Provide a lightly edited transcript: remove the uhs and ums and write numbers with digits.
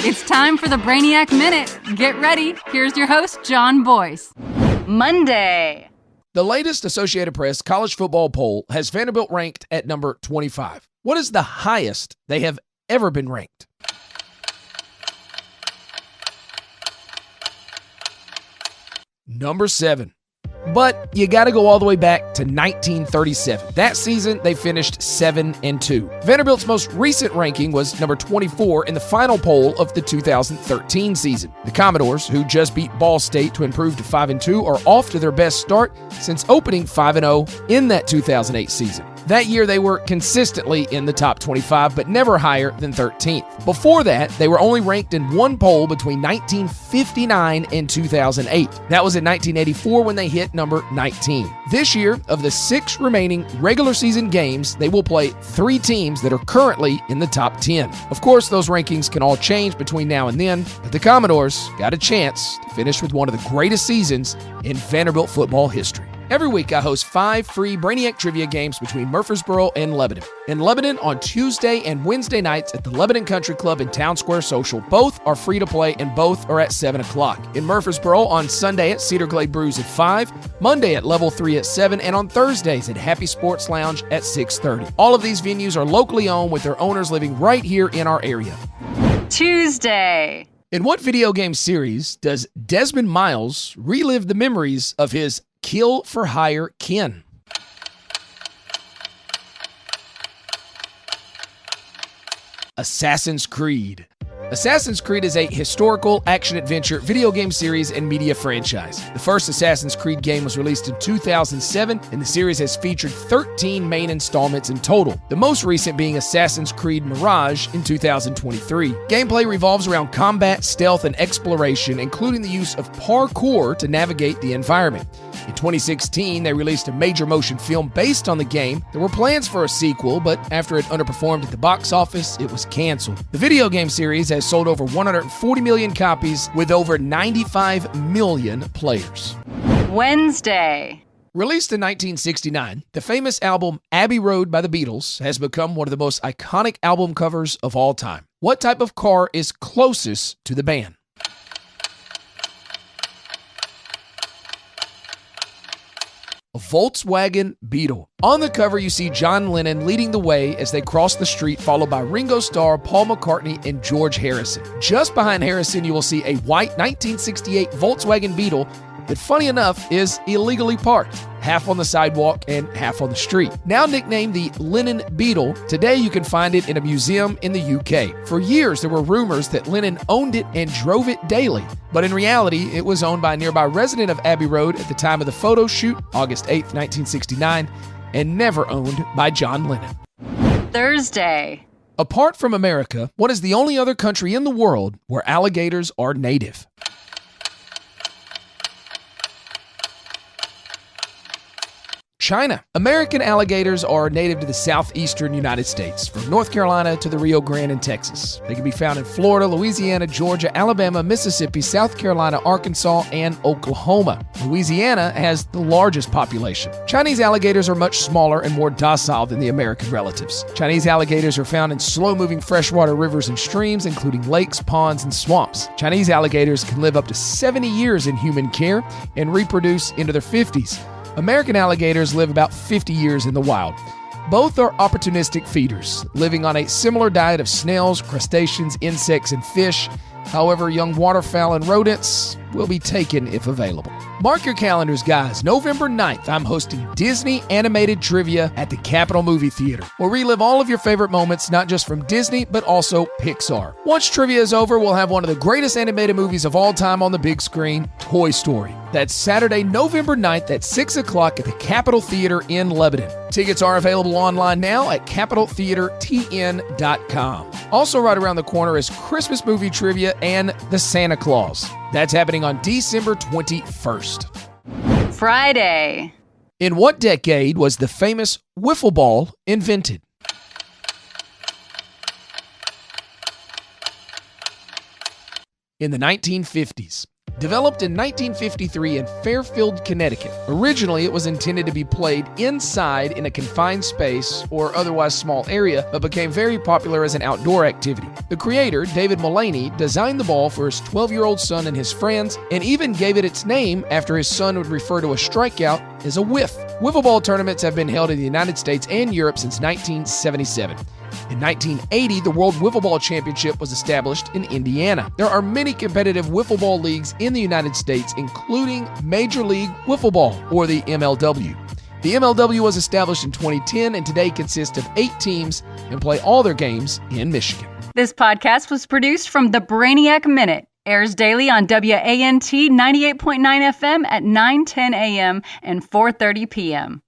It's time for the Brainiac Minute. Get ready. Here's your host, John Boyce. Monday. The latest Associated Press college football poll has Vanderbilt ranked at number 25. What is the highest they have ever been ranked? Number 7. But you got to go all the way back to 1937. That season, they finished 7-2. Vanderbilt's most recent ranking was number 24 in the final poll of the 2013 season. The Commodores, who just beat Ball State to improve to 5-2, are off to their best start since opening 5-0 in that 2008 season. That year, they were consistently in the top 25, but never higher than 13th. Before that, they were only ranked in one poll between 1959 and 2008. That was in 1984 when they hit number 19. This year, of the 6 remaining regular season games, they will play 3 teams that are currently in the top 10. Of course, those rankings can all change between now and then, but the Commodores got a chance to finish with one of the greatest seasons in Vanderbilt football history. Every week, I host 5 free Brainiac Trivia games between Murfreesboro and Lebanon. In Lebanon, on Tuesday and Wednesday nights at the Lebanon Country Club and Town Square Social. Both are free to play and both are at 7 o'clock. In Murfreesboro, on Sunday at Cedar, Glade, Brews at 5, Monday at Level 3 at 7, and on Thursdays at Happy Sports Lounge at 6:30. All of these venues are locally owned with their owners living right here in our area. Tuesday. In what video game series does Desmond Miles relive the memories of his kill-for-hire kin? Assassin's Creed. Assassin's Creed is a historical action-adventure video game series and media franchise. The first Assassin's Creed game was released in 2007, and the series has featured 13 main installments in total, the most recent being Assassin's Creed Mirage in 2023. Gameplay revolves around combat, stealth, and exploration, including the use of parkour to navigate the environment. In 2016, they released a major motion film based on the game. There were plans for a sequel, but after it underperformed at the box office, it was canceled. The video game series has sold over 140 million copies with over 95 million players. Wednesday. Released in 1969, the famous album Abbey Road by the Beatles has become one of the most iconic album covers of all time. What type of car is closest to the band? A Volkswagen Beetle. On the cover, you see John Lennon leading the way as they cross the street, followed by Ringo Starr, Paul McCartney, and George Harrison. Just behind Harrison, you will see a white 1968 Volkswagen Beetle that, funny enough, is illegally parked, half on the sidewalk and half on the street. Now nicknamed the Lennon Beetle, today you can find it in a museum in the UK. For years, there were rumors that Lennon owned it and drove it daily, but in reality, it was owned by a nearby resident of Abbey Road at the time of the photo shoot, August 8th, 1969, and never owned by John Lennon. Thursday. Apart from America, what is the only other country in the world where alligators are native? China. American alligators are native to the southeastern United States, from North Carolina to the Rio Grande in Texas. They can be found in Florida, Louisiana, Georgia, Alabama, Mississippi, South Carolina, Arkansas, and Oklahoma. Louisiana has the largest population. Chinese alligators are much smaller and more docile than the American relatives. Chinese alligators are found in slow-moving freshwater rivers and streams, including lakes, ponds, and swamps. Chinese alligators can live up to 70 years in human care and reproduce into their 50s. American alligators live about 50 years in the wild. Both are opportunistic feeders, living on a similar diet of snails, crustaceans, insects, and fish. However, young waterfowl and rodents will be taken if available. Mark your calendars, guys. November 9th, I'm hosting Disney Animated Trivia at the Capitol Movie Theater. We'll relive all of your favorite moments, not just from Disney, but also Pixar. Once trivia is over, we'll have one of the greatest animated movies of all time on the big screen, Toy Story. That's Saturday, November 9th at 6 o'clock at the Capitol Theater in Lebanon. Tickets are available online now at CapitolTheaterTN.com. Also right around the corner is Christmas movie trivia and the Santa Claus. That's happening on December 21st. Friday. In what decade was the famous wiffle ball invented? In the 1950s. Developed in 1953 in Fairfield, Connecticut. Originally, it was intended to be played inside in a confined space or otherwise small area, but became very popular as an outdoor activity. The creator, David Mulaney, designed the ball for his 12-year-old son and his friends, and even gave it its name after his son would refer to a strikeout as a whiff. Wiffle ball tournaments have been held in the United States and Europe since 1977. In 1980, the World Wiffle Ball Championship was established in Indiana. There are many competitive wiffle ball leagues in the United States, including Major League Wiffle Ball, or the MLW. The MLW was established in 2010 and today consists of 8 teams and play all their games in Michigan. This podcast was produced from the Brainiac Minute. Airs daily on WANT 98.9 FM at 9:10 a.m. and 4:30 p.m.